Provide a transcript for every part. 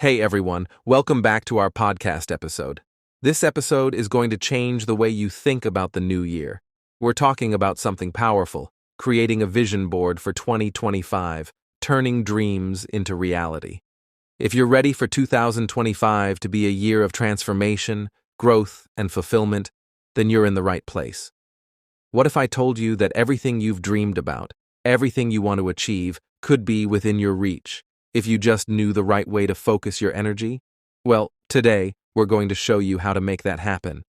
Hey everyone, welcome back to our podcast episode. This episode is going to change the way you think about the new year. We're talking about something powerful, creating a vision board for 2025, turning dreams into reality. If you're ready for 2025 to be a year of transformation, growth, and fulfillment, then you're in the right place. What if I told you that everything you've dreamed about, everything you want to achieve, could be within your reach, if you just knew the right way to focus your energy? Well, today, we're going to show you how to make that happen.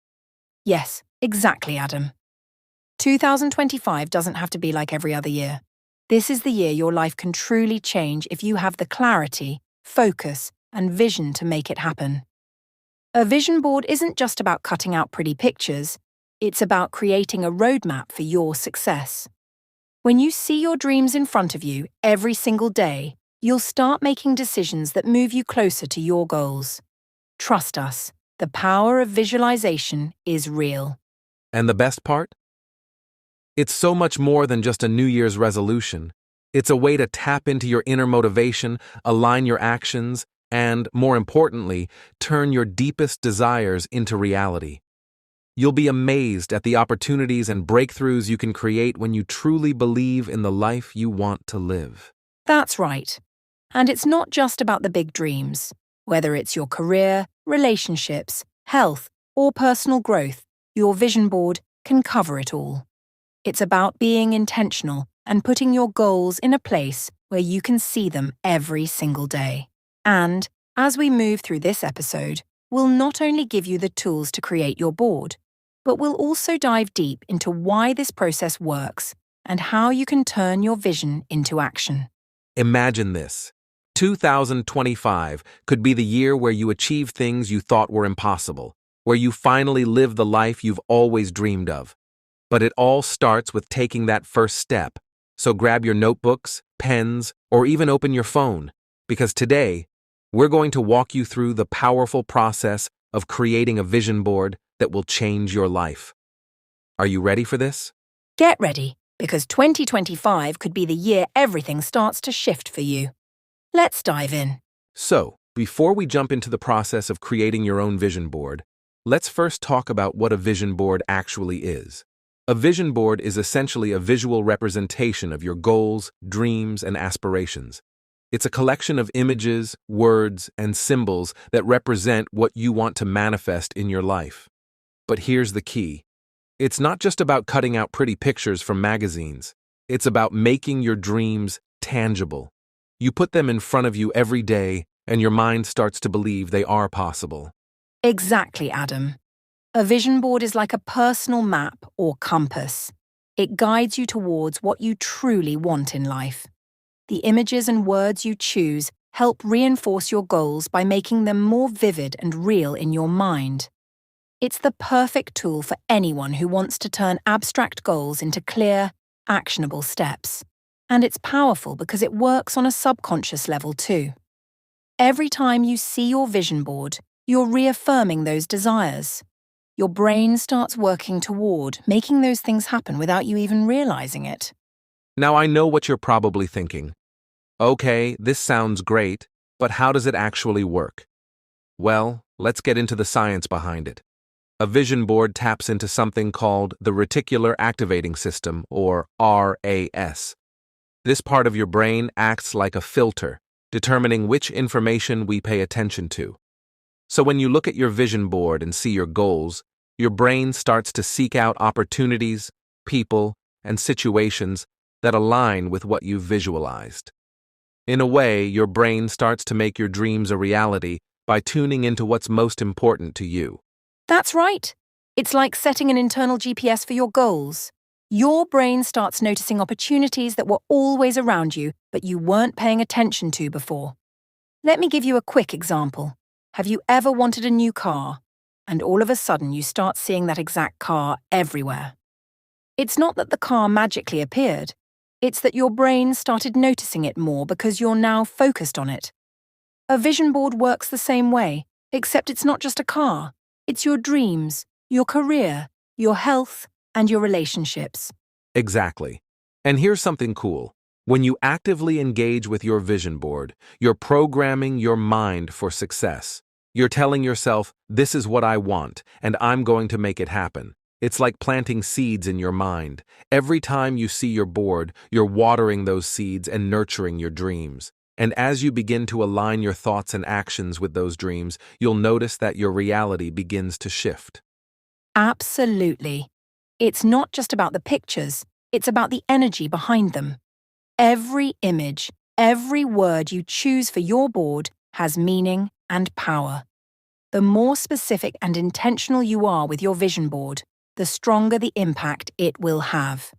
Yes, exactly, Adam. 2025 doesn't have to be like every other year. This is the year your life can truly change if you have the clarity, focus, and vision to make it happen. A vision board isn't just about cutting out pretty pictures, it's about creating a roadmap for your success. When you see your dreams in front of you every single day, you'll start making decisions that move you closer to your goals. Trust us, the power of visualization is real. And the best part? It's so much more than just a New Year's resolution. It's a way to tap into your inner motivation, align your actions, and, more importantly, turn your deepest desires into reality. You'll be amazed at the opportunities and breakthroughs you can create when you truly believe in the life you want to live. That's right. And it's not just about the big dreams. Whether it's your career, relationships, health, or personal growth, your vision board can cover it all. It's about being intentional and putting your goals in a place where you can see them every single day. And, as we move through this episode, we'll not only give you the tools to create your board, but we'll also dive deep into why this process works and how you can turn your vision into action. Imagine this. 2025 could be the year where you achieve things you thought were impossible, where you finally live the life you've always dreamed of. But it all starts with taking that first step. So grab your notebooks, pens, or even open your phone, because today, we're going to walk you through the powerful process of creating a vision board that will change your life. Are you ready for this? Get ready, because 2025 could be the year everything starts to shift for you. Let's dive in. So, before we jump into the process of creating your own vision board, let's first talk about what a vision board actually is. A vision board is essentially a visual representation of your goals, dreams, and aspirations. It's a collection of images, words, and symbols that represent what you want to manifest in your life. But here's the key. It's not just about cutting out pretty pictures from magazines. It's about making your dreams tangible. You put them in front of you every day, and your mind starts to believe they are possible. Exactly, Adam. A vision board is like a personal map or compass. It guides you towards what you truly want in life. The images and words you choose help reinforce your goals by making them more vivid and real in your mind. It's the perfect tool for anyone who wants to turn abstract goals into clear, actionable steps. And it's powerful because it works on a subconscious level too. Every time you see your vision board, you're reaffirming those desires. Your brain starts working toward making those things happen without you even realizing it. Now I know what you're probably thinking. Okay, this sounds great, but how does it actually work? Well, let's get into the science behind it. A vision board taps into something called the reticular activating system, or RAS. This part of your brain acts like a filter, determining which information we pay attention to. So when you look at your vision board and see your goals, your brain starts to seek out opportunities, people, and situations that align with what you've visualized. In a way, your brain starts to make your dreams a reality by tuning into what's most important to you. That's right. It's like setting an internal GPS for your goals. Your brain starts noticing opportunities that were always around you, but you weren't paying attention to before. Let me give you a quick example. Have you ever wanted a new car, and all of a sudden you start seeing that exact car everywhere? It's not that the car magically appeared. It's that your brain started noticing it more because you're now focused on it. A vision board works the same way, except it's not just a car. It's your dreams, your career, your health, and your relationships. Exactly. And here's something cool. When you actively engage with your vision board, you're programming your mind for success. You're telling yourself, this is what I want, and I'm going to make it happen. It's like planting seeds in your mind. Every time you see your board, you're watering those seeds and nurturing your dreams. And as you begin to align your thoughts and actions with those dreams, you'll notice that your reality begins to shift. Absolutely. It's not just about the pictures, it's about the energy behind them. Every image, every word you choose for your board has meaning and power. The more specific and intentional you are with your vision board, the stronger the impact it will have.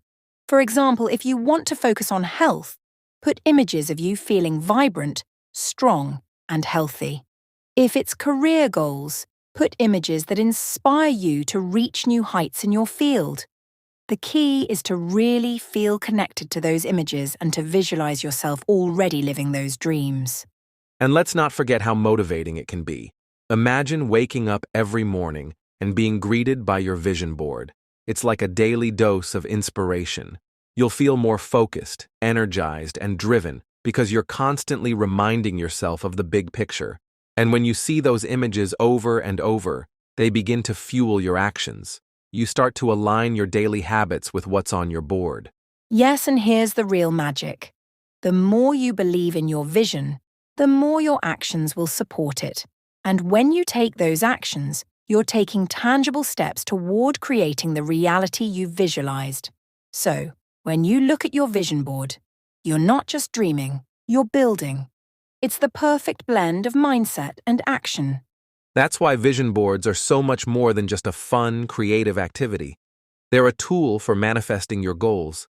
For example, if you want to focus on health, put images of you feeling vibrant, strong, and healthy. If it's career goals, put images that inspire you to reach new heights in your field. The key is to really feel connected to those images and to visualize yourself already living those dreams. And let's not forget how motivating it can be. Imagine waking up every morning and being greeted by your vision board. It's like a daily dose of inspiration. You'll feel more focused, energized, and driven because you're constantly reminding yourself of the big picture. And when you see those images over and over, they begin to fuel your actions. You start to align your daily habits with what's on your board. Yes, and here's the real magic. The more you believe in your vision, the more your actions will support it. And when you take those actions, you're taking tangible steps toward creating the reality you've visualized. So, when you look at your vision board, you're not just dreaming, you're building. It's the perfect blend of mindset and action. That's why vision boards are so much more than just a fun, creative activity. They're a tool for manifesting your goals.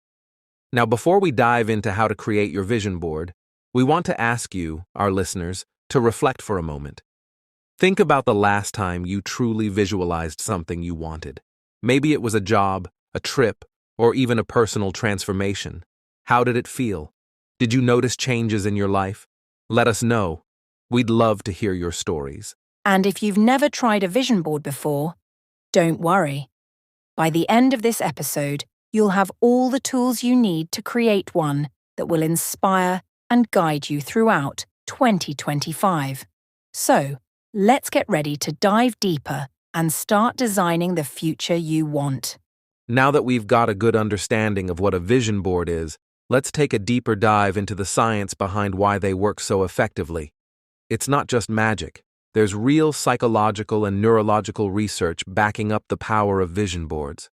Now, before we dive into how to create your vision board, we want to ask you, our listeners, to reflect for a moment. Think about the last time you truly visualized something you wanted. Maybe it was a job, a trip, or even a personal transformation. How did it feel? Did you notice changes in your life? Let us know. We'd love to hear your stories. And if you've never tried a vision board before, don't worry. By the end of this episode, you'll have all the tools you need to create one that will inspire and guide you throughout 2025. So, let's get ready to dive deeper and start designing the future you want. Now that we've got a good understanding of what a vision board is, let's take a deeper dive into the science behind why they work so effectively. It's not just magic. There's real psychological and neurological research backing up the power of vision boards.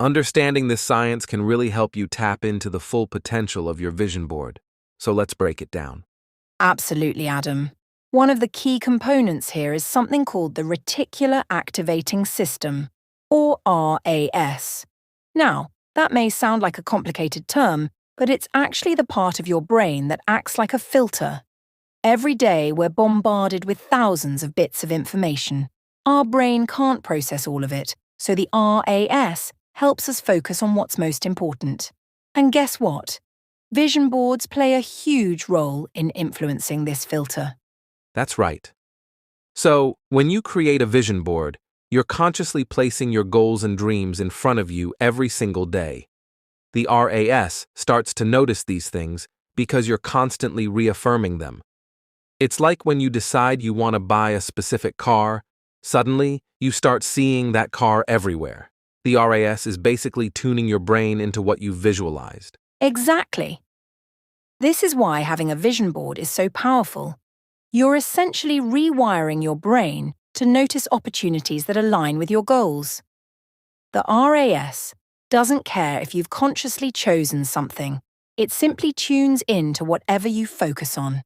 Understanding this science can really help you tap into the full potential of your vision board. So let's break it down. Absolutely, Adam. One of the key components here is something called the reticular activating system, or RAS. Now, that may sound like a complicated term, but it's actually the part of your brain that acts like a filter. Every day, we're bombarded with thousands of bits of information. Our brain can't process all of it, so the RAS helps us focus on what's most important. And guess what? Vision boards play a huge role in influencing this filter. That's right. So, when you create a vision board, you're consciously placing your goals and dreams in front of you every single day. The RAS starts to notice these things because you're constantly reaffirming them. It's like when you decide you want to buy a specific car, suddenly you start seeing that car everywhere. The RAS is basically tuning your brain into what you've visualized. Exactly. This is why having a vision board is so powerful. You're essentially rewiring your brain to notice opportunities that align with your goals. The RAS doesn't care if you've consciously chosen something. It simply tunes in to whatever you focus on.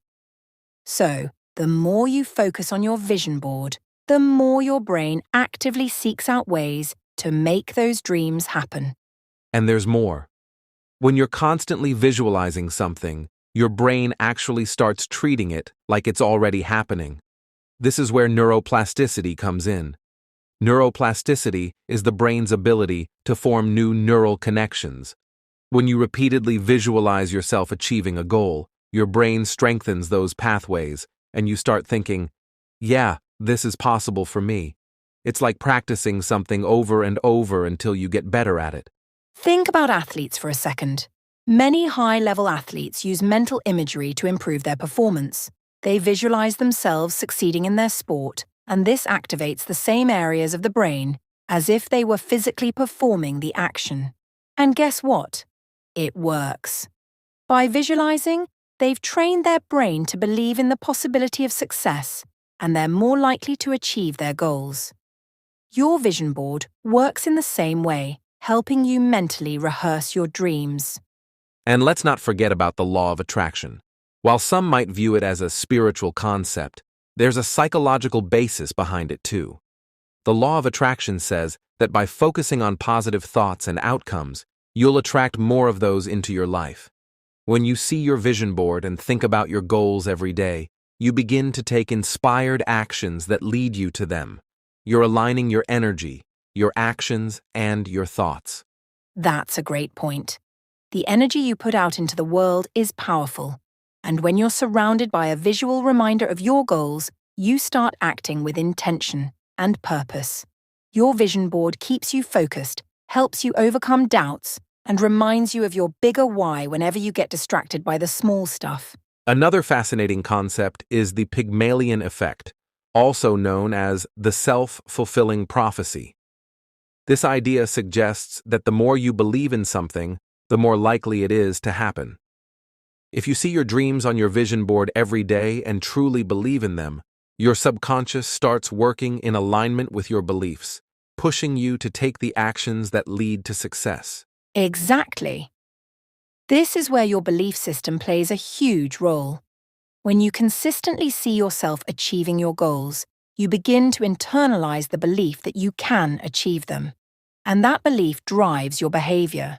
So, the more you focus on your vision board, the more your brain actively seeks out ways to make those dreams happen. And there's more. When you're constantly visualizing something, your brain actually starts treating it like it's already happening. This is where neuroplasticity comes in. Neuroplasticity is the brain's ability to form new neural connections. When you repeatedly visualize yourself achieving a goal, your brain strengthens those pathways, and you start thinking, yeah, this is possible for me. It's like practicing something over and over until you get better at it. Think about athletes for a second. Many high-level athletes use mental imagery to improve their performance. They visualize themselves succeeding in their sport, and this activates the same areas of the brain as if they were physically performing the action. And guess what? It works. By visualizing, they've trained their brain to believe in the possibility of success, and they're more likely to achieve their goals. Your vision board works in the same way, helping you mentally rehearse your dreams. And let's not forget about the law of attraction. While some might view it as a spiritual concept, there's a psychological basis behind it too. The law of attraction says that by focusing on positive thoughts and outcomes, you'll attract more of those into your life. When you see your vision board and think about your goals every day, you begin to take inspired actions that lead you to them. You're aligning your energy, your actions, and your thoughts. That's a great point. The energy you put out into the world is powerful, and when you're surrounded by a visual reminder of your goals, you start acting with intention and purpose. Your vision board keeps you focused, helps you overcome doubts, and reminds you of your bigger why whenever you get distracted by the small stuff. Another fascinating concept is the Pygmalion effect, also known as the self-fulfilling prophecy. This idea suggests that the more you believe in something, the more likely it is to happen. If you see your dreams on your vision board every day and truly believe in them, your subconscious starts working in alignment with your beliefs, pushing you to take the actions that lead to success. Exactly. This is where your belief system plays a huge role. When you consistently see yourself achieving your goals, you begin to internalize the belief that you can achieve them. And that belief drives your behavior.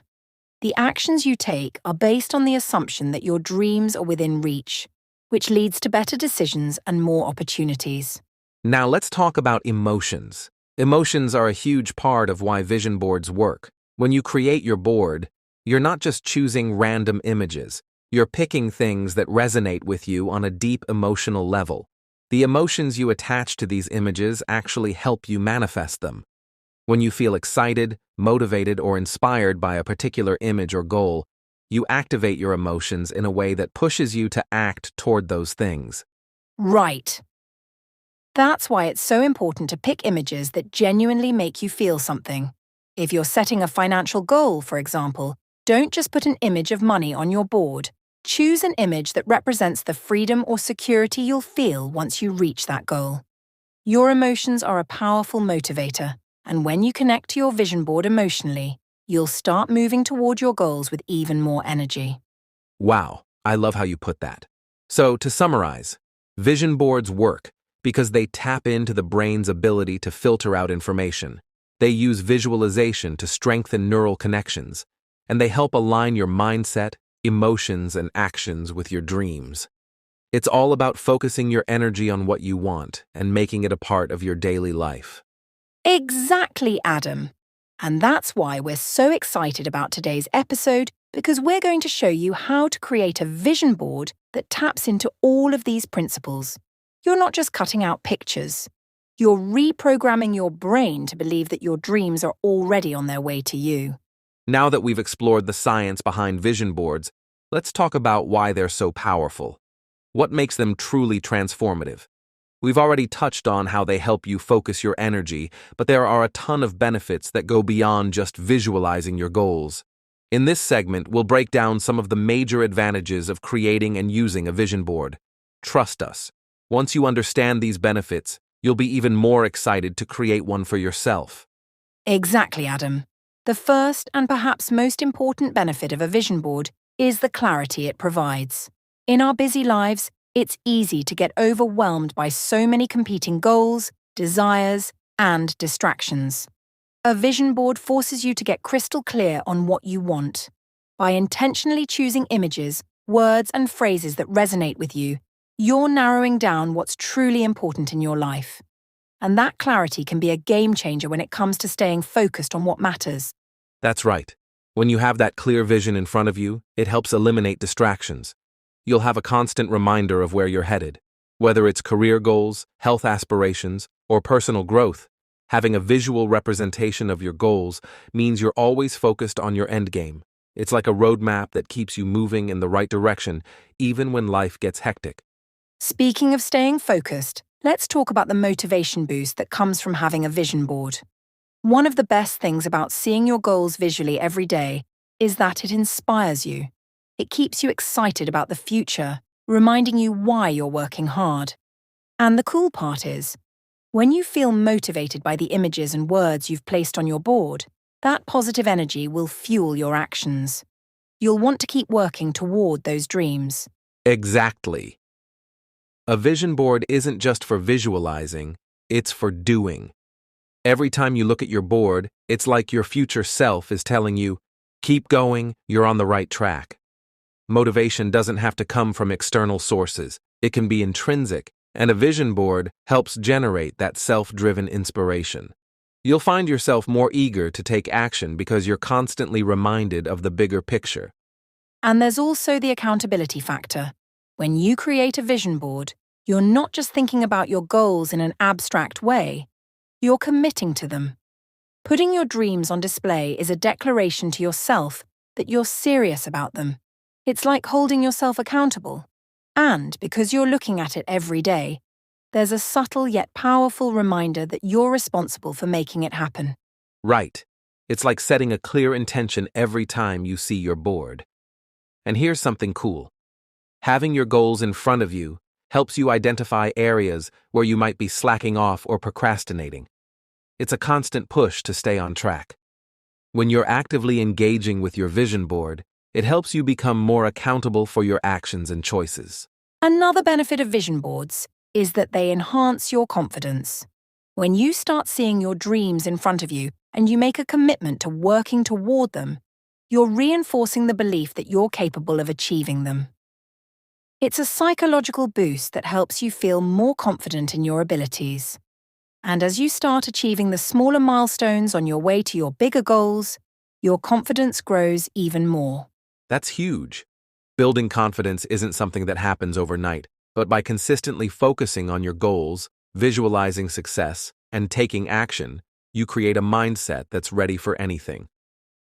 The actions you take are based on the assumption that your dreams are within reach, which leads to better decisions and more opportunities. Now let's talk about emotions. Emotions are a huge part of why vision boards work. When you create your board, you're not just choosing random images. You're picking things that resonate with you on a deep emotional level. The emotions you attach to these images actually help you manifest them. When you feel excited, motivated, or inspired by a particular image or goal, you activate your emotions in a way that pushes you to act toward those things. Right. That's why it's so important to pick images that genuinely make you feel something. If you're setting a financial goal, for example, don't just put an image of money on your board. Choose an image that represents the freedom or security you'll feel once you reach that goal. Your emotions are a powerful motivator, and when you connect to your vision board emotionally, you'll start moving toward your goals with even more energy. Wow, I love how you put that. So, to summarize, vision boards work because they tap into the brain's ability to filter out information. They use visualization to strengthen neural connections, and they help align your mindset, emotions, and actions with your dreams. It's all about focusing your energy on what you want and making it a part of your daily life. Exactly, Adam. And that's why we're so excited about today's episode, because we're going to show you how to create a vision board that taps into all of these principles. You're not just cutting out pictures. You're reprogramming your brain to believe that your dreams are already on their way to you. Now that we've explored the science behind vision boards, let's talk about why they're so powerful. What makes them truly transformative? We've already touched on how they help you focus your energy, but there are a ton of benefits that go beyond just visualizing your goals. In this segment, we'll break down some of the major advantages of creating and using a vision board. Trust us. Once you understand these benefits, you'll be even more excited to create one for yourself. Exactly, Adam. The first and perhaps most important benefit of a vision board is the clarity it provides. In our busy lives, it's easy to get overwhelmed by so many competing goals, desires, and distractions. A vision board forces you to get crystal clear on what you want. By intentionally choosing images, words, and phrases that resonate with you, you're narrowing down what's truly important in your life. And that clarity can be a game changer when it comes to staying focused on what matters. That's right. When you have that clear vision in front of you, it helps eliminate distractions. You'll have a constant reminder of where you're headed. Whether it's career goals, health aspirations, or personal growth, having a visual representation of your goals means you're always focused on your end game. It's like a roadmap that keeps you moving in the right direction, even when life gets hectic. Speaking of staying focused, let's talk about the motivation boost that comes from having a vision board. One of the best things about seeing your goals visually every day is that it inspires you. It keeps you excited about the future, reminding you why you're working hard. And the cool part is, when you feel motivated by the images and words you've placed on your board, that positive energy will fuel your actions. You'll want to keep working toward those dreams. Exactly. A vision board isn't just for visualizing, it's for doing. Every time you look at your board, it's like your future self is telling you, keep going, you're on the right track. Motivation doesn't have to come from external sources. It can be intrinsic, and a vision board helps generate that self-driven inspiration. You'll find yourself more eager to take action because you're constantly reminded of the bigger picture. And there's also the accountability factor. When you create a vision board, you're not just thinking about your goals in an abstract way, you're committing to them. Putting your dreams on display is a declaration to yourself that you're serious about them. It's like holding yourself accountable. And because you're looking at it every day, there's a subtle yet powerful reminder that you're responsible for making it happen. Right. It's like setting a clear intention every time you see your board. And here's something cool. Having your goals in front of you helps you identify areas where you might be slacking off or procrastinating. It's a constant push to stay on track. When you're actively engaging with your vision board, it helps you become more accountable for your actions and choices. Another benefit of vision boards is that they enhance your confidence. When you start seeing your dreams in front of you and you make a commitment to working toward them, you're reinforcing the belief that you're capable of achieving them. It's a psychological boost that helps you feel more confident in your abilities. And as you start achieving the smaller milestones on your way to your bigger goals, your confidence grows even more. That's huge. Building confidence isn't something that happens overnight, but by consistently focusing on your goals, visualizing success, and taking action, you create a mindset that's ready for anything.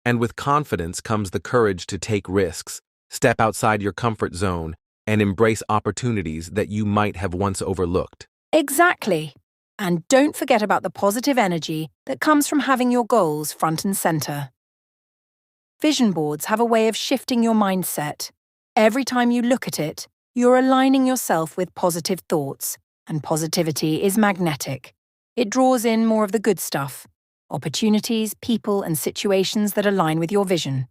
And with confidence comes the courage to take risks, step outside your comfort zone, and embrace opportunities that you might have once overlooked. Exactly. And don't forget about the positive energy that comes from having your goals front and center. Vision boards have a way of shifting your mindset. Every time you look at it, you're aligning yourself with positive thoughts, and positivity is magnetic. It draws in more of the good stuff, opportunities, people, and situations that align with your vision.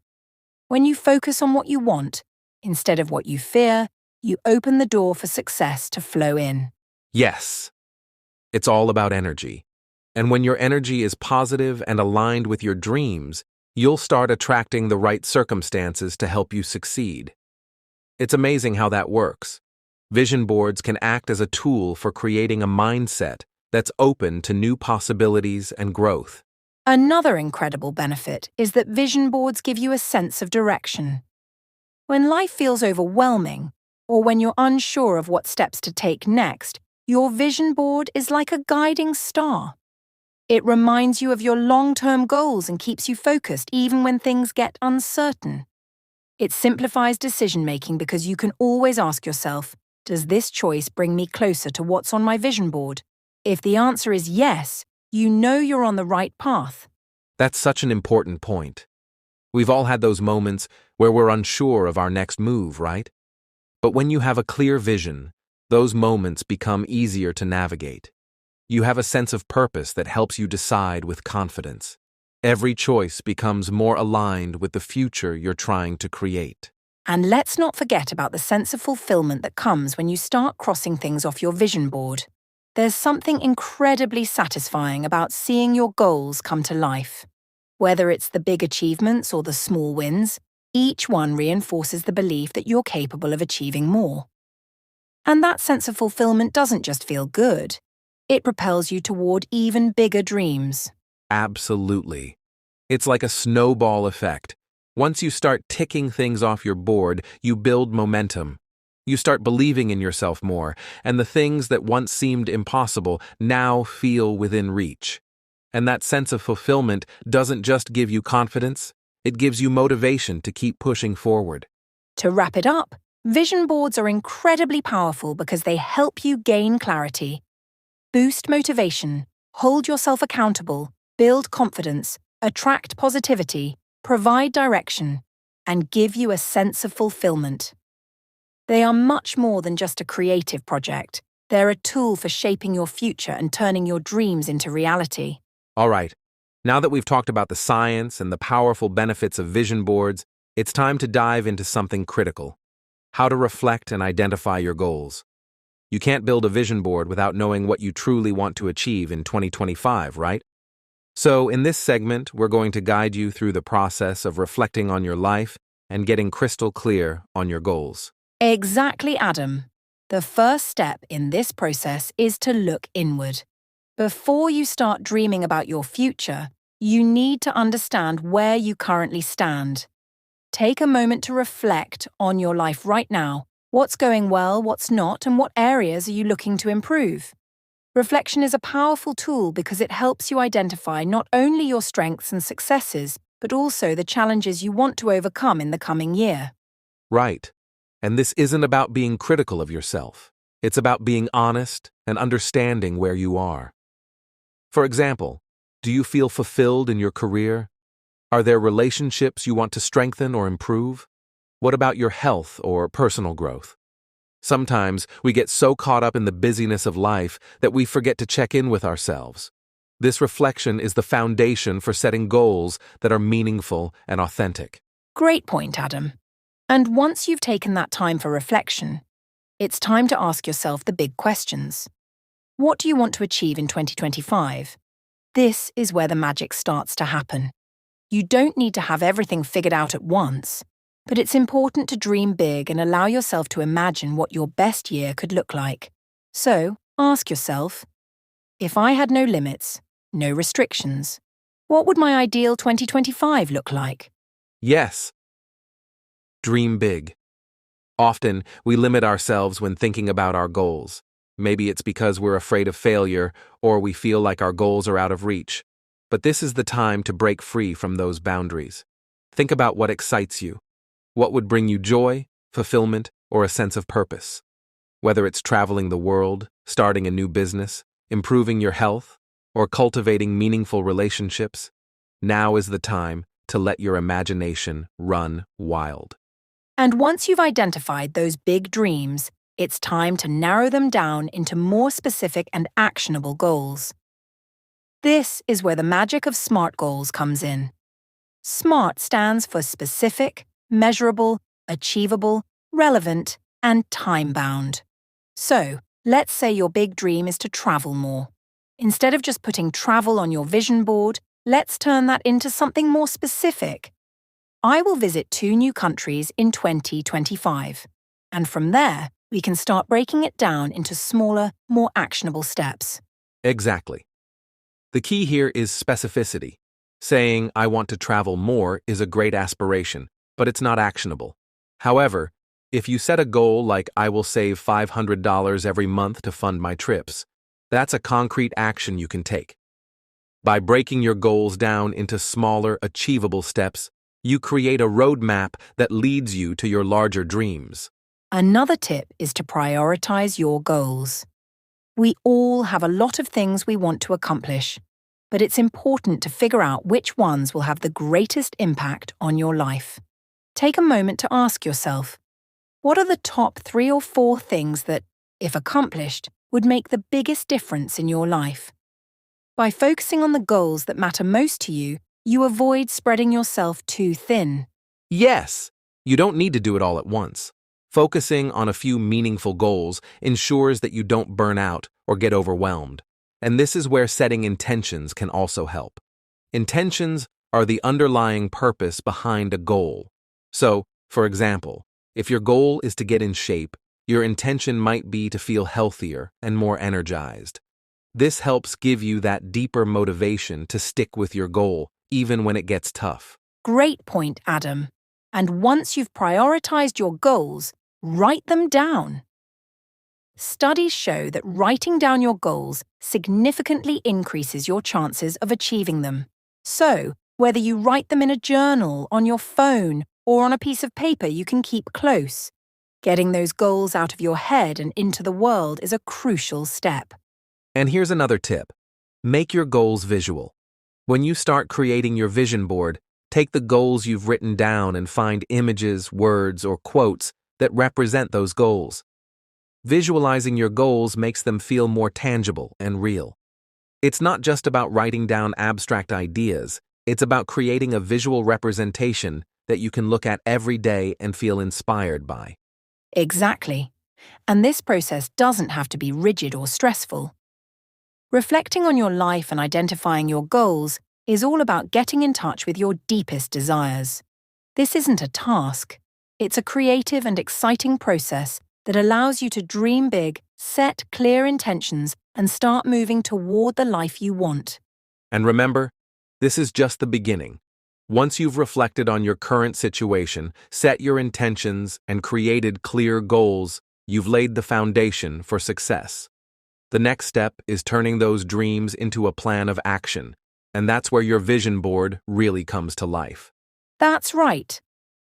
When you focus on what you want, instead of what you fear, you open the door for success to flow in. Yes, it's all about energy. And when your energy is positive and aligned with your dreams, you'll start attracting the right circumstances to help you succeed. It's amazing how that works. Vision boards can act as a tool for creating a mindset that's open to new possibilities and growth. Another incredible benefit is that vision boards give you a sense of direction. When life feels overwhelming, or when you're unsure of what steps to take next, your vision board is like a guiding star. It reminds you of your long-term goals and keeps you focused even when things get uncertain. It simplifies decision-making because you can always ask yourself, does this choice bring me closer to what's on my vision board? If the answer is yes, you know you're on the right path. That's such an important point. We've all had those moments where we're unsure of our next move, right? But when you have a clear vision, those moments become easier to navigate. You have a sense of purpose that helps you decide with confidence. Every choice becomes more aligned with the future you're trying to create. And let's not forget about the sense of fulfillment that comes when you start crossing things off your vision board. There's something incredibly satisfying about seeing your goals come to life. Whether it's the big achievements or the small wins, each one reinforces the belief that you're capable of achieving more. And that sense of fulfillment doesn't just feel good. It propels you toward even bigger dreams. Absolutely. It's like a snowball effect. Once you start ticking things off your board, you build momentum. You start believing in yourself more, and the things that once seemed impossible now feel within reach. And that sense of fulfillment doesn't just give you confidence, It gives you motivation to keep pushing forward. To wrap it up, vision boards are incredibly powerful because they help you gain clarity, boost motivation, hold yourself accountable, build confidence, attract positivity, provide direction, and give you a sense of fulfillment. They are much more than just a creative project. They're a tool for shaping your future and turning your dreams into reality. All right, now that we've talked about the science and the powerful benefits of vision boards, it's time to dive into something critical: how to reflect and identify your goals. You can't build a vision board without knowing what you truly want to achieve in 2025, right? So, in this segment, we're going to guide you through the process of reflecting on your life and getting crystal clear on your goals. Exactly, Adam. The first step in this process is to look inward. Before you start dreaming about your future, you need to understand where you currently stand. Take a moment to reflect on your life right now. What's going well, what's not, and what areas are you looking to improve? Reflection is a powerful tool because it helps you identify not only your strengths and successes, but also the challenges you want to overcome in the coming year. Right. And this isn't about being critical of yourself. It's about being honest and understanding where you are. For example, do you feel fulfilled in your career? Are there relationships you want to strengthen or improve? What about your health or personal growth? Sometimes we get so caught up in the busyness of life that we forget to check in with ourselves. This reflection is the foundation for setting goals that are meaningful and authentic. Great point, Adam. And once you've taken that time for reflection, it's time to ask yourself the big questions. What do you want to achieve in 2025? This is where the magic starts to happen. You don't need to have everything figured out at once, but it's important to dream big and allow yourself to imagine what your best year could look like. So, ask yourself, if I had no limits, no restrictions, what would my ideal 2025 look like? Yes. Dream big. Often, we limit ourselves when thinking about our goals. Maybe it's because we're afraid of failure or we feel like our goals are out of reach. But this is the time to break free from those boundaries. Think about what excites you. What would bring you joy, fulfillment, or a sense of purpose? Whether it's traveling the world, starting a new business, improving your health, or cultivating meaningful relationships, now is the time to let your imagination run wild. And once you've identified those big dreams, it's time to narrow them down into more specific and actionable goals. This is where the magic of SMART goals comes in. SMART stands for specific, measurable, achievable, relevant, and time-bound. So, let's say your big dream is to travel more. Instead of just putting travel on your vision board, let's turn that into something more specific. I will visit 2 new countries in 2025. And from there, we can start breaking it down into smaller, more actionable steps. Exactly. The key here is specificity. Saying, I want to travel more is a great aspiration, but it's not actionable. However, if you set a goal like I will save $500 every month to fund my trips, that's a concrete action you can take. By breaking your goals down into smaller, achievable steps, you create a roadmap that leads you to your larger dreams. Another tip is to prioritize your goals. We all have a lot of things we want to accomplish, but it's important to figure out which ones will have the greatest impact on your life. Take a moment to ask yourself, what are the top 3 or 4 things that, if accomplished, would make the biggest difference in your life? By focusing on the goals that matter most to you, you avoid spreading yourself too thin. Yes, you don't need to do it all at once. Focusing on a few meaningful goals ensures that you don't burn out or get overwhelmed. And this is where setting intentions can also help. Intentions are the underlying purpose behind a goal. So, for example, if your goal is to get in shape, your intention might be to feel healthier and more energized. This helps give you that deeper motivation to stick with your goal, even when it gets tough. Great point, Adam. And once you've prioritized your goals, write them down. Studies show that writing down your goals significantly increases your chances of achieving them. So, Whether you write them in a journal, on your phone, or on a piece of paper you can keep close, getting those goals out of your head and into the world is a crucial step. And here's another tip. Make your goals visual. When you start creating your vision board, take the goals you've written down and find images, words, or quotes that represent those goals. Visualizing your goals makes them feel more tangible and real. It's not just about writing down abstract ideas, it's about creating a visual representation that you can look at every day and feel inspired by. Exactly. And this process doesn't have to be rigid or stressful. Reflecting on your life and identifying your goals is all about getting in touch with your deepest desires. This isn't a task. It's a creative and exciting process that allows you to dream big, set clear intentions, and start moving toward the life you want. And remember, this is just the beginning. Once you've reflected on your current situation, set your intentions, and created clear goals, you've laid the foundation for success. The next step is turning those dreams into a plan of action, and that's where your vision board really comes to life. That's right.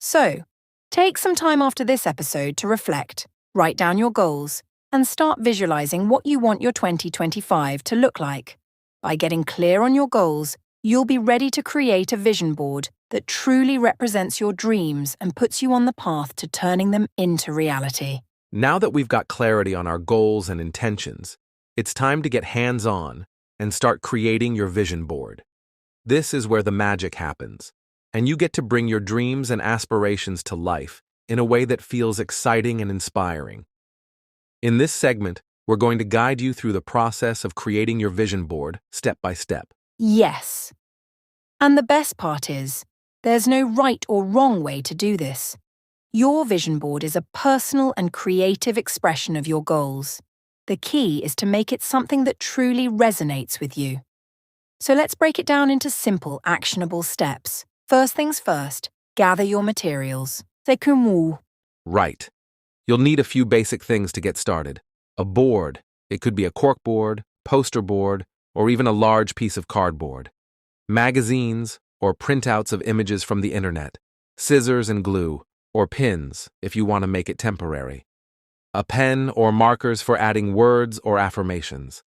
So, take some time after this episode to reflect, write down your goals, and start visualizing what you want your 2025 to look like. By getting clear on your goals, you'll be ready to create a vision board that truly represents your dreams and puts you on the path to turning them into reality. Now that we've got clarity on our goals and intentions, it's time to get hands-on and start creating your vision board. This is where the magic happens, and you get to bring your dreams and aspirations to life in a way that feels exciting and inspiring. In this segment, we're going to guide you through the process of creating your vision board step by step. Yes. And the best part is, there's no right or wrong way to do this. Your vision board is a personal and creative expression of your goals. The key is to make it something that truly resonates with you. So let's break it down into simple, actionable steps. First things first, gather your materials. C'est comme Right. You'll need a few basic things to get started. A board. It could be a corkboard, poster board, or even a large piece of cardboard. Magazines, or printouts of images from the internet. Scissors and glue, or pins, if you want to make it temporary. A pen or markers for adding words or affirmations.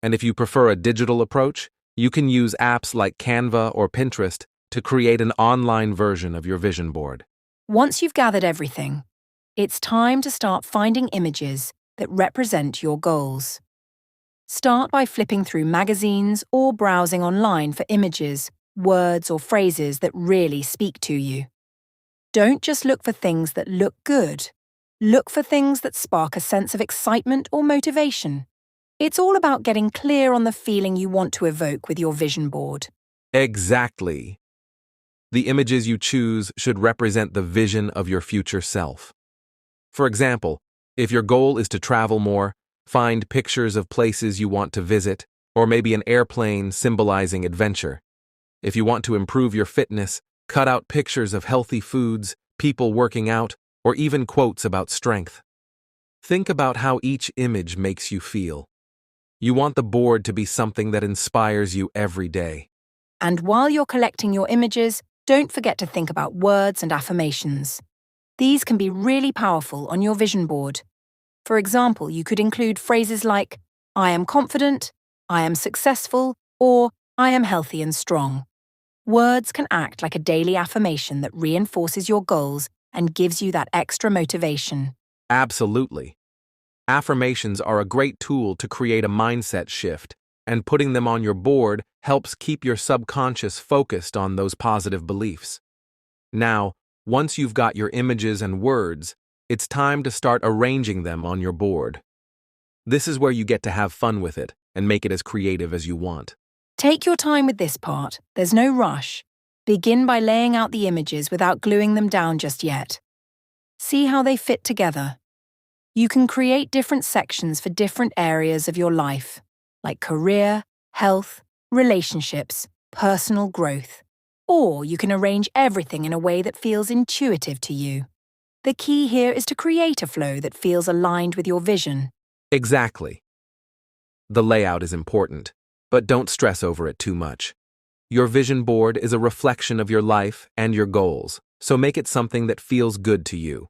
And if you prefer a digital approach, you can use apps like Canva or Pinterest to create an online version of your vision board. Once you've gathered everything, it's time to start finding images that represent your goals. Start by flipping through magazines or browsing online for images, words, or phrases that really speak to you. Don't just look for things that look good. Look for things that spark a sense of excitement or motivation. It's all about getting clear on the feeling you want to evoke with your vision board. Exactly. The images you choose should represent the vision of your future self. For example, if your goal is to travel more, find pictures of places you want to visit, or maybe an airplane symbolizing adventure. If you want to improve your fitness, cut out pictures of healthy foods, people working out, or even quotes about strength. Think about how each image makes you feel. You want the board to be something that inspires you every day. And while you're collecting your images, don't forget to think about words and affirmations. These can be really powerful on your vision board. For example, you could include phrases like, I am confident, I am successful, or I am healthy and strong. Words can act like a daily affirmation that reinforces your goals and gives you that extra motivation. Absolutely. Affirmations are a great tool to create a mindset shift, and putting them on your board helps keep your subconscious focused on those positive beliefs. Now, once you've got your images and words, it's time to start arranging them on your board. This is where you get to have fun with it and make it as creative as you want. Take your time with this part. There's no rush. Begin by laying out the images without gluing them down just yet. See how they fit together. You can create different sections for different areas of your life, like career, health, relationships, personal growth. Or you can arrange everything in a way that feels intuitive to you. The key here is to create a flow that feels aligned with your vision. Exactly. The layout is important, but don't stress over it too much. Your vision board is a reflection of your life and your goals, so make it something that feels good to you.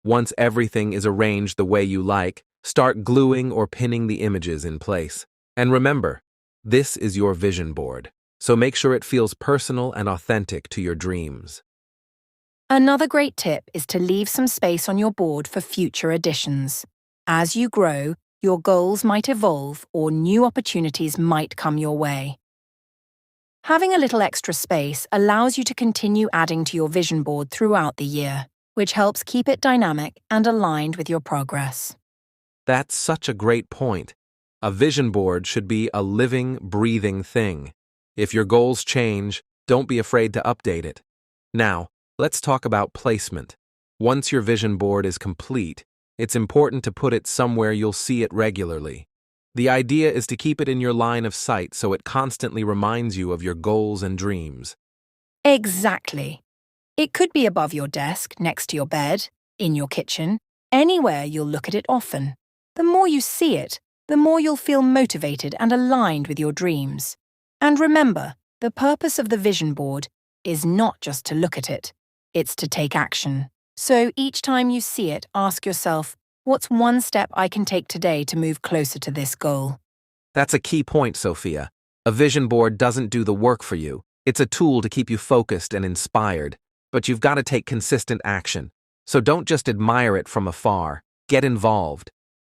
Once everything is arranged the way you like, start gluing or pinning the images in place. And remember, this is your vision board, so make sure it feels personal and authentic to your dreams. Another great tip is to leave some space on your board for future additions. As you grow, your goals might evolve or new opportunities might come your way. Having a little extra space allows you to continue adding to your vision board throughout the year, which helps keep it dynamic and aligned with your progress. That's such a great point. A vision board should be a living, breathing thing. If your goals change, don't be afraid to update it. Now, let's talk about placement. Once your vision board is complete, it's important to put it somewhere you'll see it regularly. The idea is to keep it in your line of sight so it constantly reminds you of your goals and dreams. Exactly. It could be above your desk, next to your bed, in your kitchen, anywhere you'll look at it often. The more you see it, the more you'll feel motivated and aligned with your dreams. And remember, the purpose of the vision board is not just to look at it, it's to take action. So each time you see it, ask yourself, what's one step I can take today to move closer to this goal? That's a key point, Sophia. A vision board doesn't do the work for you. It's a tool to keep you focused and inspired, but you've got to take consistent action. So don't just admire it from afar. Get involved.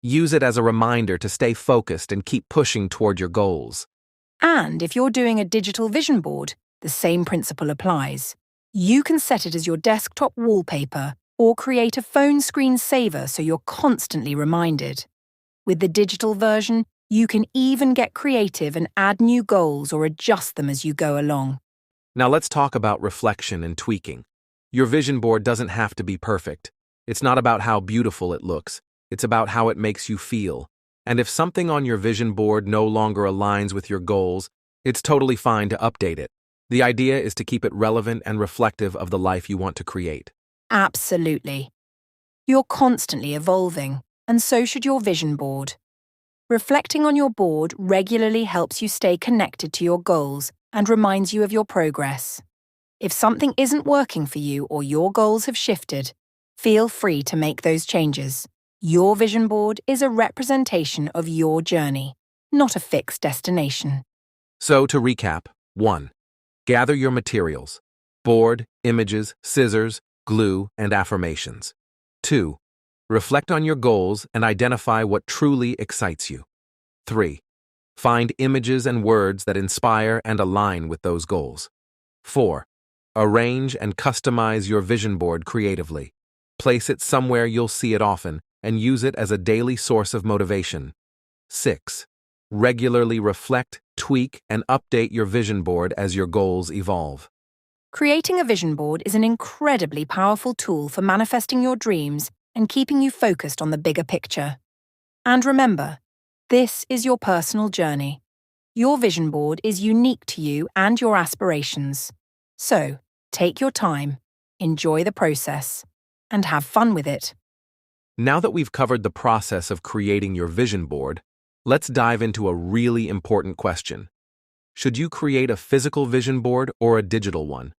Use it as a reminder to stay focused and keep pushing toward your goals. And if you're doing a digital vision board, the same principle applies. You can set it as your desktop wallpaper or create a phone screen saver so you're constantly reminded. With the digital version, you can even get creative and add new goals or adjust them as you go along. Now let's talk about reflection and tweaking. Your vision board doesn't have to be perfect. It's not about how beautiful it looks. It's about how it makes you feel. And if something on your vision board no longer aligns with your goals, it's totally fine to update it. The idea is to keep it relevant and reflective of the life you want to create. Absolutely. You're constantly evolving, and so should your vision board. Reflecting on your board regularly helps you stay connected to your goals and reminds you of your progress. If something isn't working for you or your goals have shifted, feel free to make those changes. Your vision board is a representation of your journey, not a fixed destination. So to recap, 1. Gather your materials: board, images, scissors, glue, and affirmations. 2. Reflect on your goals and identify what truly excites you. 3. Find images and words that inspire and align with those goals. 4. Arrange and customize your vision board creatively. Place it somewhere you'll see it often and use it as a daily source of motivation. 6. Regularly reflect, tweak, and update your vision board as your goals evolve. Creating a vision board is an incredibly powerful tool for manifesting your dreams and keeping you focused on the bigger picture. And remember, this is your personal journey. Your vision board is unique to you and your aspirations. So, take your time, enjoy the process, and have fun with it. Now that we've covered the process of creating your vision board, let's dive into a really important question. Should you create a physical vision board or a digital one?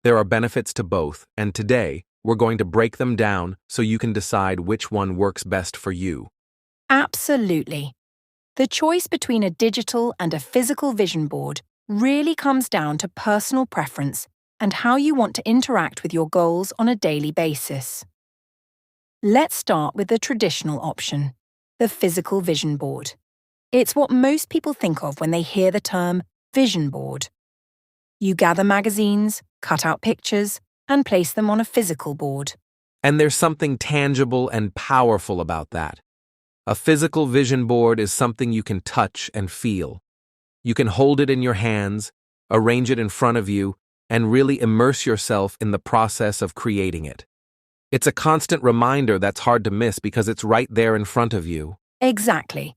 There are benefits to both, and today, we're going to break them down so you can decide which one works best for you. Absolutely. The choice between a digital and a physical vision board really comes down to personal preference and how you want to interact with your goals on a daily basis. Let's start with the traditional option, the physical vision board. It's what most people think of when they hear the term vision board. You gather magazines, cut out pictures, and place them on a physical board. And there's something tangible and powerful about that. A physical vision board is something you can touch and feel. You can hold it in your hands, arrange it in front of you, and really immerse yourself in the process of creating it. It's a constant reminder that's hard to miss because it's right there in front of you. Exactly.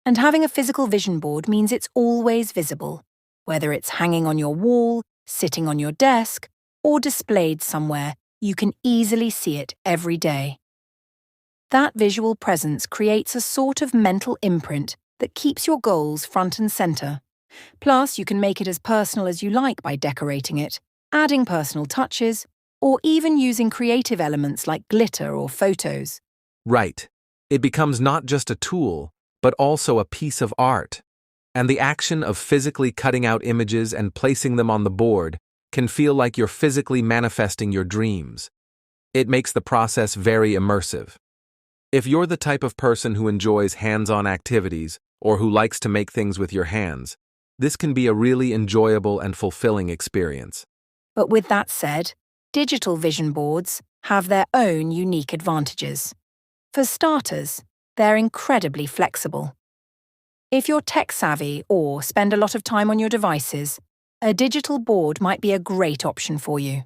And having a physical vision board means it's always visible, whether it's hanging on your wall, sitting on your desk, or displayed somewhere. You can easily see it every day. That visual presence creates a sort of mental imprint that keeps your goals front and center. Plus, you can make it as personal as you like by decorating it, adding personal touches, or even using creative elements like glitter or photos. Right. It becomes not just a tool, but also a piece of art. And the action of physically cutting out images and placing them on the board can feel like you're physically manifesting your dreams. It makes the process very immersive. If you're the type of person who enjoys hands-on activities or who likes to make things with your hands, this can be a really enjoyable and fulfilling experience. But with that said, digital vision boards have their own unique advantages. For starters, they're incredibly flexible. If you're tech-savvy or spend a lot of time on your devices, a digital board might be a great option for you.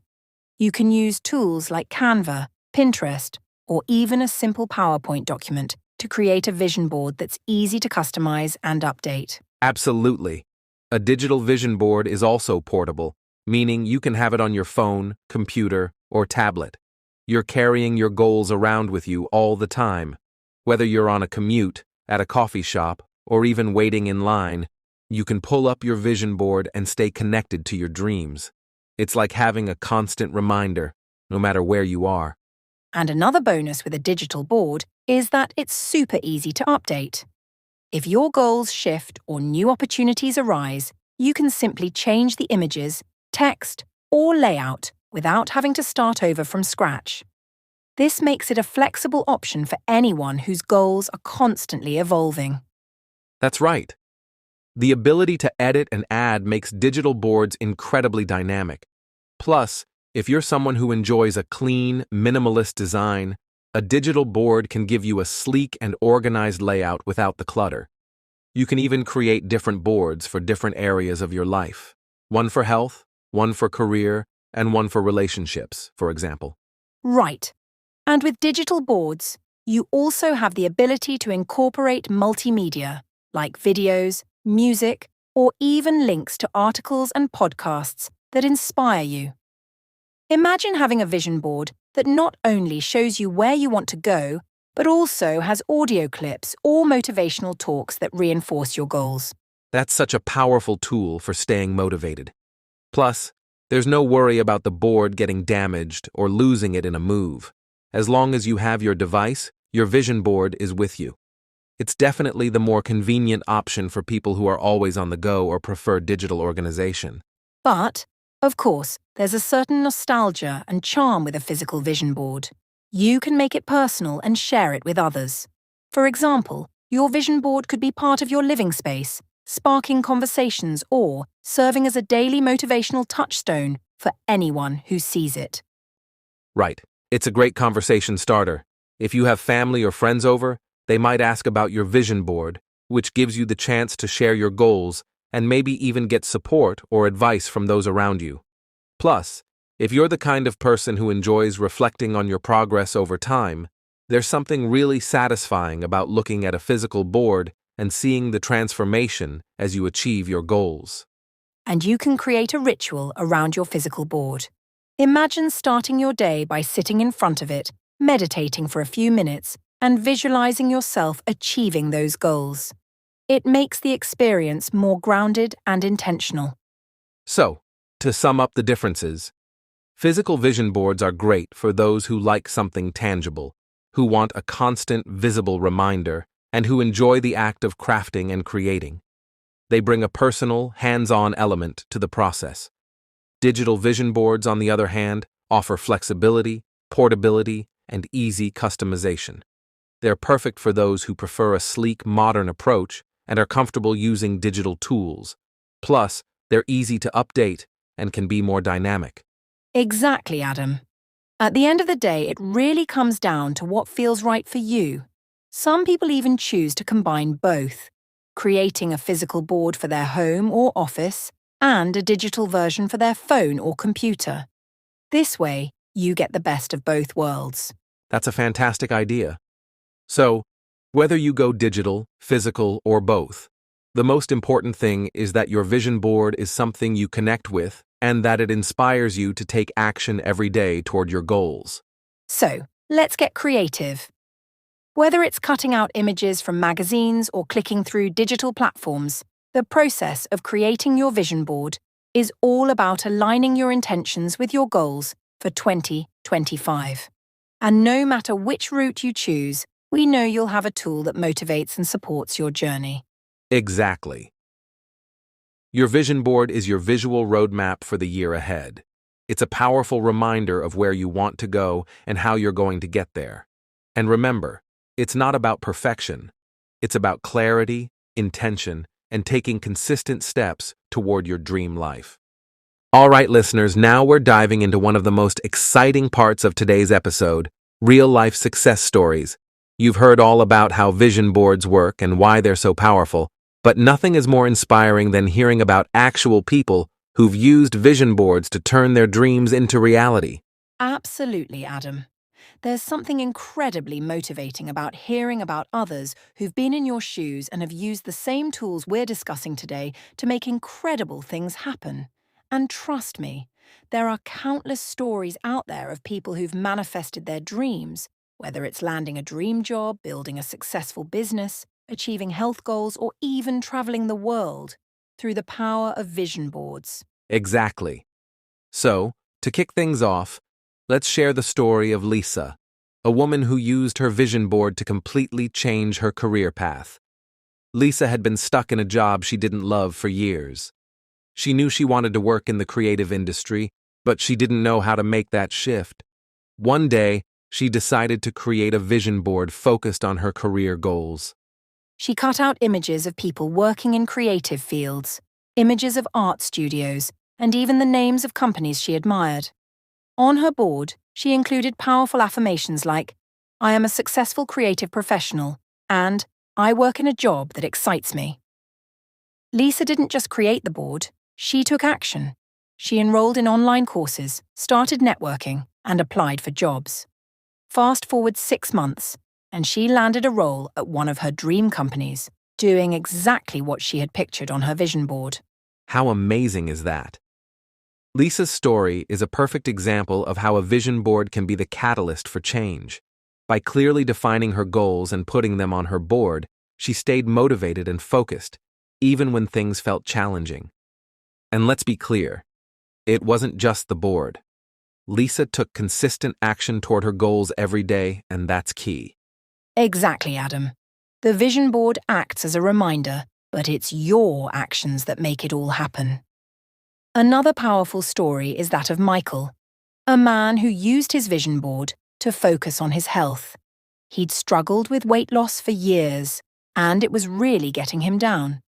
You can use tools like Canva, Pinterest, or even a simple PowerPoint document to create a vision board that's easy to customize and update. Absolutely. A digital vision board is also portable, meaning you can have it on your phone, computer, or tablet. You're carrying your goals around with you all the time. Whether you're on a commute, at a coffee shop, or even waiting in line, you can pull up your vision board and stay connected to your dreams. It's like having a constant reminder, no matter where you are. And another bonus with a digital board is that it's super easy to update. If your goals shift or new opportunities arise, you can simply change the images, text, or layout without having to start over from scratch. This makes it a flexible option for anyone whose goals are constantly evolving. That's right. The ability to edit and add makes digital boards incredibly dynamic. Plus, if you're someone who enjoys a clean, minimalist design, a digital board can give you a sleek and organized layout without the clutter. You can even create different boards for different areas of your life. One for health, one for career, and one for relationships, for example. Right. And with digital boards, you also have the ability to incorporate multimedia, like videos, music, or even links to articles and podcasts that inspire you. Imagine having a vision board that not only shows you where you want to go, but also has audio clips or motivational talks that reinforce your goals. That's such a powerful tool for staying motivated. Plus, there's no worry about the board getting damaged or losing it in a move. As long as you have your device, your vision board is with you. It's definitely the more convenient option for people who are always on the go or prefer digital organization. But, of course, there's a certain nostalgia and charm with a physical vision board. You can make it personal and share it with others. For example, your vision board could be part of your living space, sparking conversations or serving as a daily motivational touchstone for anyone who sees it. Right. It's a great conversation starter. If you have family or friends over, they might ask about your vision board, which gives you the chance to share your goals and maybe even get support or advice from those around you. Plus, if you're the kind of person who enjoys reflecting on your progress over time, there's something really satisfying about looking at a physical board and seeing the transformation as you achieve your goals. And you can create a ritual around your physical board. Imagine starting your day by sitting in front of it, meditating for a few minutes, and visualizing yourself achieving those goals. It makes the experience more grounded and intentional. So, to sum up the differences, physical vision boards are great for those who like something tangible, who want a constant, visible reminder, and who enjoy the act of crafting and creating. They bring a personal, hands-on element to the process. Digital vision boards, on the other hand, offer flexibility, portability, and easy customization. They're perfect for those who prefer a sleek, modern approach and are comfortable using digital tools. Plus, they're easy to update and can be more dynamic. Exactly, Adam. At the end of the day, it really comes down to what feels right for you. Some people even choose to combine both, creating a physical board for their home or office and a digital version for their phone or computer. This way, you get the best of both worlds. That's a fantastic idea. So, whether you go digital, physical, or both, the most important thing is that your vision board is something you connect with and that it inspires you to take action every day toward your goals. So, let's get creative. Whether it's cutting out images from magazines or clicking through digital platforms, The process of creating your vision board is all about aligning your intentions with your goals for 2025. And no matter which route you choose, we know you'll have a tool that motivates and supports your journey. Exactly. Your vision board is your visual roadmap for the year ahead. It's a powerful reminder of where you want to go and how you're going to get there. And remember, it's not about perfection. It's about clarity, intention, and taking consistent steps toward your dream life. All right, listeners, now we're diving into one of the most exciting parts of today's episode, real-life success stories. You've heard all about how vision boards work and why they're so powerful, but nothing is more inspiring than hearing about actual people who've used vision boards to turn their dreams into reality. Absolutely, Adam. There's something incredibly motivating about hearing about others who've been in your shoes and have used the same tools we're discussing today to make incredible things happen. And trust me, there are countless stories out there of people who've manifested their dreams, whether it's landing a dream job, building a successful business, achieving health goals, or even traveling the world through the power of vision boards. Exactly. So, to kick things off, let's share the story of Lisa, a woman who used her vision board to completely change her career path. Lisa had been stuck in a job she didn't love for years. She knew she wanted to work in the creative industry, but she didn't know how to make that shift. One day, she decided to create a vision board focused on her career goals. She cut out images of people working in creative fields, images of art studios, and even the names of companies she admired. On her board, she included powerful affirmations like, "I am a successful creative professional," and "I work in a job that excites me." Lisa didn't just create the board, she took action. She enrolled in online courses, started networking, and applied for jobs. Fast forward 6 months, and she landed a role at one of her dream companies, doing exactly what she had pictured on her vision board. How amazing is that? Lisa's story is a perfect example of how a vision board can be the catalyst for change. By clearly defining her goals and putting them on her board, she stayed motivated and focused, even when things felt challenging. And let's be clear, it wasn't just the board. Lisa took consistent action toward her goals every day, and that's key. Exactly, Adam. The vision board acts as a reminder, but it's your actions that make it all happen. Another powerful story is that of Michael, a man who used his vision board to focus on his health. He'd struggled with weight loss for years, and it was really getting him down.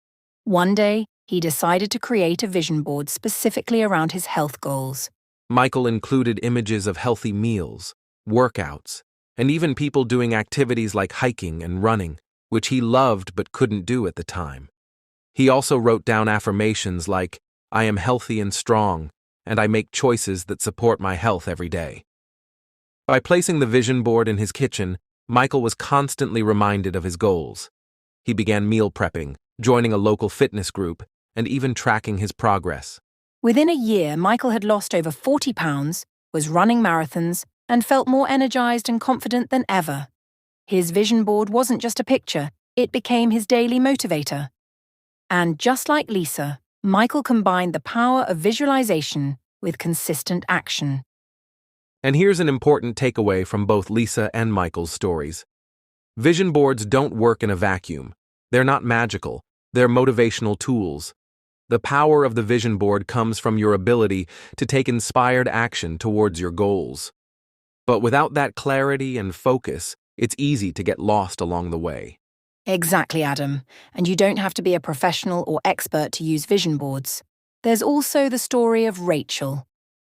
One day, he decided to create a vision board specifically around his health goals. Michael included images of healthy meals, workouts, and even people doing activities like hiking and running, which he loved but couldn't do at the time. He also wrote down affirmations like, "I am healthy and strong, and I make choices that support my health every day." By placing the vision board in his kitchen, Michael was constantly reminded of his goals. He began meal prepping, joining a local fitness group, and even tracking his progress. Within a year, Michael had lost over 40 pounds, was running marathons, and felt more energized and confident than ever. His vision board wasn't just a picture, it became his daily motivator. And just like Lisa, Michael combined the power of visualization with consistent action. And here's an important takeaway from both Lisa and Michael's stories. Vision boards don't work in a vacuum. They're not magical, they're motivational tools. The power of the vision board comes from your ability to take inspired action towards your goals. But without that clarity and focus, it's easy to get lost along the way. Exactly, Adam. And you don't have to be a professional or expert to use vision boards. There's also the story of Rachel,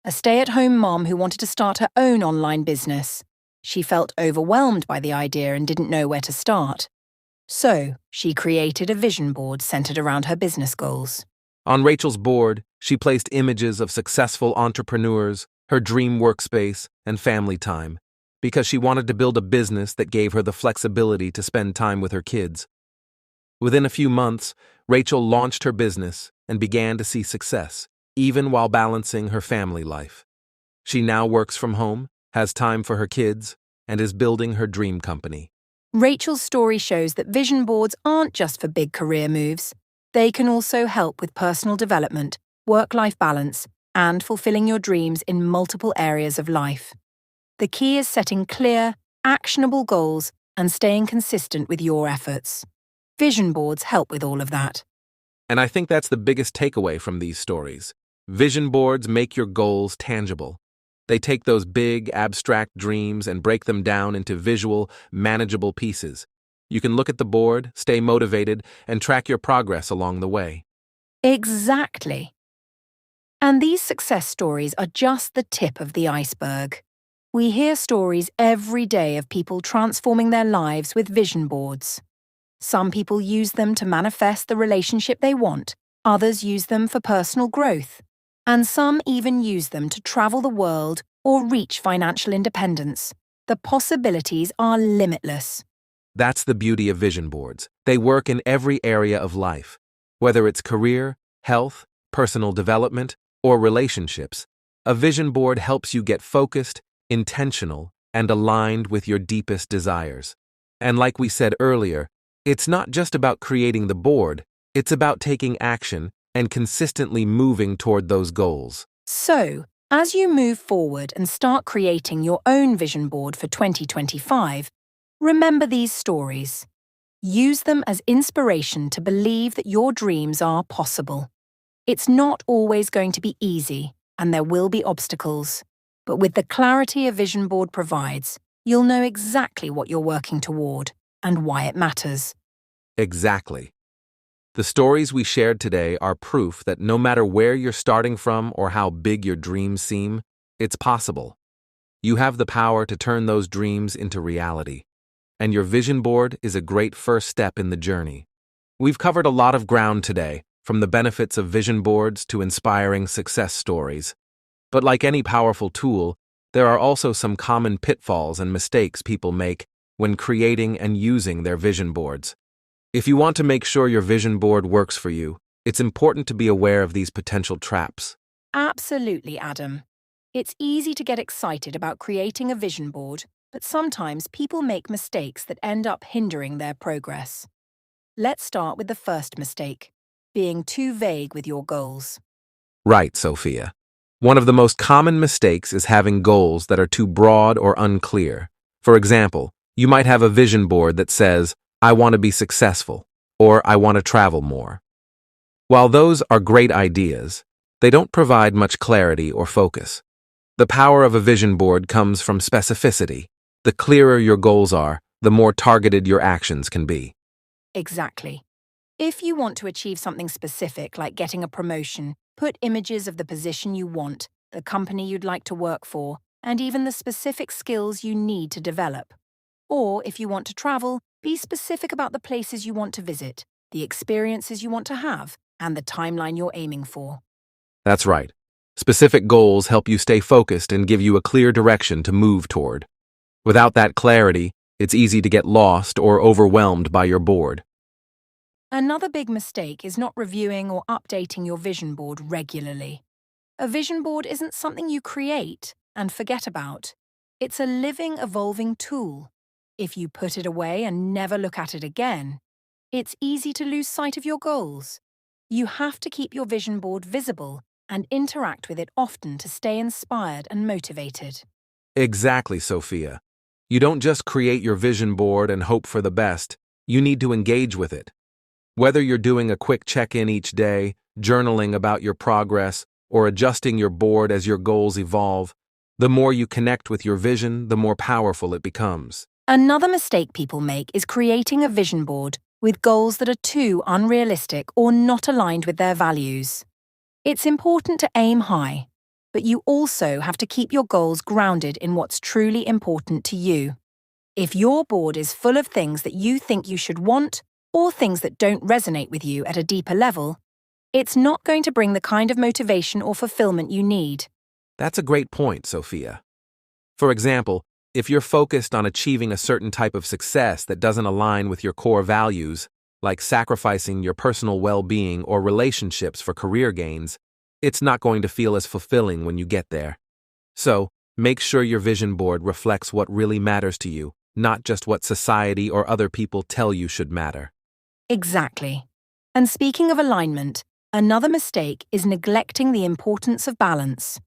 a stay-at-home mom who wanted to start her own online business. She felt overwhelmed by the idea and didn't know where to start. So, she created a vision board centered around her business goals. On Rachel's board, she placed images of successful entrepreneurs, her dream workspace, and family time, because she wanted to build a business that gave her the flexibility to spend time with her kids. Within a few months, Rachel launched her business and began to see success, even while balancing her family life. She now works from home, has time for her kids, and is building her dream company. Rachel's story shows that vision boards aren't just for big career moves. They can also help with personal development, work-life balance, and fulfilling your dreams in multiple areas of life. The key is setting clear, actionable goals and staying consistent with your efforts. Vision boards help with all of that. And I think that's the biggest takeaway from these stories. Vision boards make your goals tangible. They take those big, abstract dreams and break them down into visual, manageable pieces. You can look at the board, stay motivated, and track your progress along the way. Exactly. And these success stories are just the tip of the iceberg. We hear stories every day of people transforming their lives with vision boards. Some people use them to manifest the relationship they want, others use them for personal growth, and some even use them to travel the world or reach financial independence. The possibilities are limitless. That's the beauty of vision boards. They work in every area of life. Whether it's career, health, personal development, or relationships, a vision board helps you get focused, intentional, and aligned with your deepest desires. And like we said earlier, it's not just about creating the board, it's about taking action and consistently moving toward those goals. So, as you move forward and start creating your own vision board for 2025, remember these stories. Use them as inspiration to believe that your dreams are possible. It's not always going to be easy, and there will be obstacles. But with the clarity a vision board provides, you'll know exactly what you're working toward and why it matters. Exactly. The stories we shared today are proof that no matter where you're starting from or how big your dreams seem, it's possible. You have the power to turn those dreams into reality, and your vision board is a great first step in the journey. We've covered a lot of ground today, from the benefits of vision boards to inspiring success stories. But like any powerful tool, there are also some common pitfalls and mistakes people make when creating and using their vision boards. If you want to make sure your vision board works for you, it's important to be aware of these potential traps. Absolutely, Adam. It's easy to get excited about creating a vision board, but sometimes people make mistakes that end up hindering their progress. Let's start with the first mistake, being too vague with your goals. Right, Sophia. One of the most common mistakes is having goals that are too broad or unclear. For example, you might have a vision board that says, "I want to be successful," or "I want to travel more." While those are great ideas, they don't provide much clarity or focus. The power of a vision board comes from specificity. The clearer your goals are, the more targeted your actions can be. Exactly. If you want to achieve something specific like getting a promotion, put images of the position you want, the company you'd like to work for, and even the specific skills you need to develop. Or if you want to travel, be specific about the places you want to visit, the experiences you want to have, and the timeline you're aiming for. That's right. Specific goals help you stay focused and give you a clear direction to move toward. Without that clarity, it's easy to get lost or overwhelmed by your board. Another big mistake is not reviewing or updating your vision board regularly. A vision board isn't something you create and forget about. It's a living, evolving tool. If you put it away and never look at it again, it's easy to lose sight of your goals. You have to keep your vision board visible and interact with it often to stay inspired and motivated. Exactly, Sophia. You don't just create your vision board and hope for the best. You need to engage with it. Whether you're doing a quick check-in each day, journaling about your progress, or adjusting your board as your goals evolve, the more you connect with your vision, the more powerful it becomes. Another mistake people make is creating a vision board with goals that are too unrealistic or not aligned with their values. It's important to aim high, but you also have to keep your goals grounded in what's truly important to you. If your board is full of things that you think you should want, or things that don't resonate with you at a deeper level, it's not going to bring the kind of motivation or fulfillment you need. That's a great point, Sophia. For example, if you're focused on achieving a certain type of success that doesn't align with your core values, like sacrificing your personal well-being or relationships for career gains, it's not going to feel as fulfilling when you get there. So, make sure your vision board reflects what really matters to you, not just what society or other people tell you should matter. Exactly. And speaking of alignment, another mistake is neglecting the importance of balance.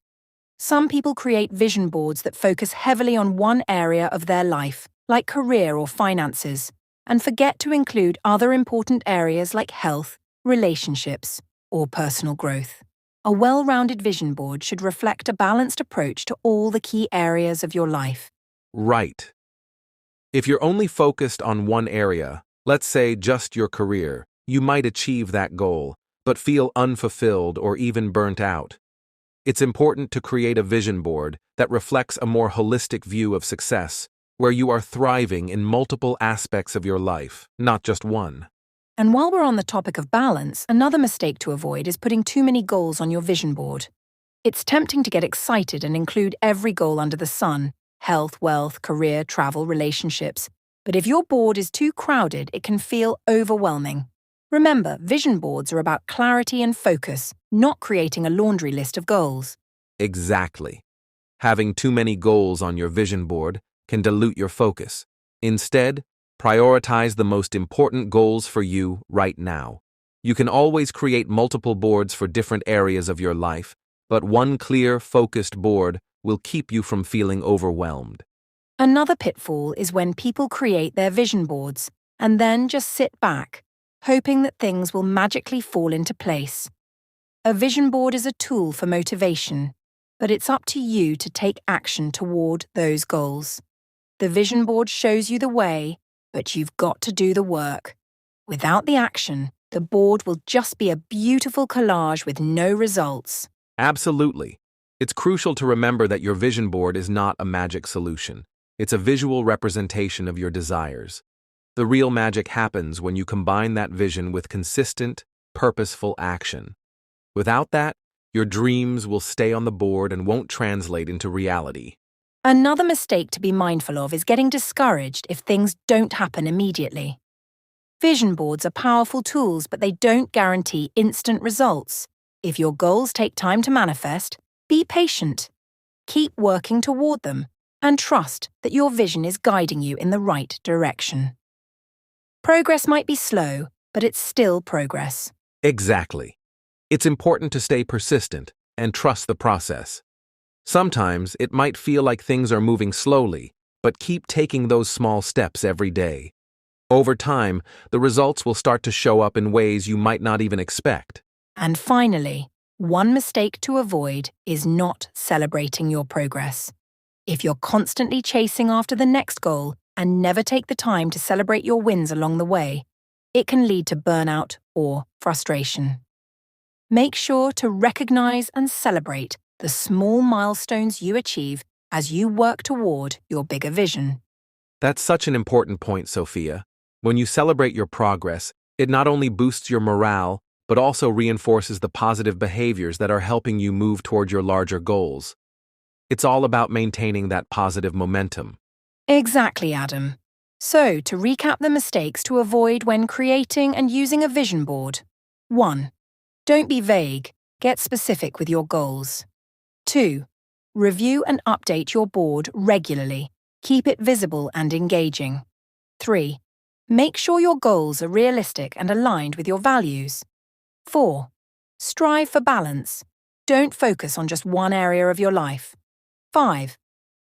Some people create vision boards that focus heavily on one area of their life, like career or finances, and forget to include other important areas like health, relationships, or personal growth. A well-rounded vision board should reflect a balanced approach to all the key areas of your life. Right. If you're only focused on one area, let's say just your career, you might achieve that goal, but feel unfulfilled or even burnt out. It's important to create a vision board that reflects a more holistic view of success, where you are thriving in multiple aspects of your life, not just one. And while we're on the topic of balance, another mistake to avoid is putting too many goals on your vision board. It's tempting to get excited and include every goal under the sun: health, wealth, career, travel, relationships. But if your board is too crowded, it can feel overwhelming. Remember, vision boards are about clarity and focus, not creating a laundry list of goals. Exactly. Having too many goals on your vision board can dilute your focus. Instead, prioritize the most important goals for you right now. You can always create multiple boards for different areas of your life, but one clear, focused board will keep you from feeling overwhelmed. Another pitfall is when people create their vision boards and then just sit back, hoping that things will magically fall into place. A vision board is a tool for motivation, but it's up to you to take action toward those goals. The vision board shows you the way, but you've got to do the work. Without the action, the board will just be a beautiful collage with no results. Absolutely. It's crucial to remember that your vision board is not a magic solution. It's a visual representation of your desires. The real magic happens when you combine that vision with consistent, purposeful action. Without that, your dreams will stay on the board and won't translate into reality. Another mistake to be mindful of is getting discouraged if things don't happen immediately. Vision boards are powerful tools, but they don't guarantee instant results. If your goals take time to manifest, be patient. Keep working toward them, and trust that your vision is guiding you in the right direction. Progress might be slow, but it's still progress. Exactly. It's important to stay persistent and trust the process. Sometimes it might feel like things are moving slowly, but keep taking those small steps every day. Over time, the results will start to show up in ways you might not even expect. And finally, one mistake to avoid is not celebrating your progress. If you're constantly chasing after the next goal and never take the time to celebrate your wins along the way, it can lead to burnout or frustration. Make sure to recognize and celebrate the small milestones you achieve as you work toward your bigger vision. That's such an important point, Sophia. When you celebrate your progress, it not only boosts your morale, but also reinforces the positive behaviors that are helping you move toward your larger goals. It's all about maintaining that positive momentum. Exactly, Adam. So, to recap the mistakes to avoid when creating and using a vision board. 1. Don't be vague. Get specific with your goals. 2. Review and update your board regularly. Keep it visible and engaging. 3. Make sure your goals are realistic and aligned with your values. 4. Strive for balance. Don't focus on just one area of your life. 5.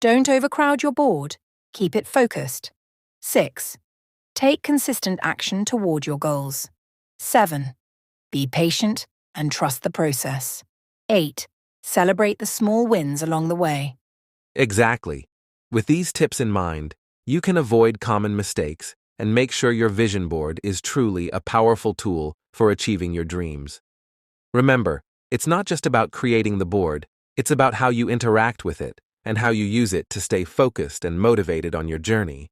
Don't overcrowd your board. Keep it focused. 6. Take consistent action toward your goals. 7. Be patient and trust the process. 8. Celebrate the small wins along the way. Exactly. With these tips in mind, you can avoid common mistakes and make sure your vision board is truly a powerful tool for achieving your dreams. Remember, it's not just about creating the board, it's about how you interact with it and how you use it to stay focused and motivated on your journey.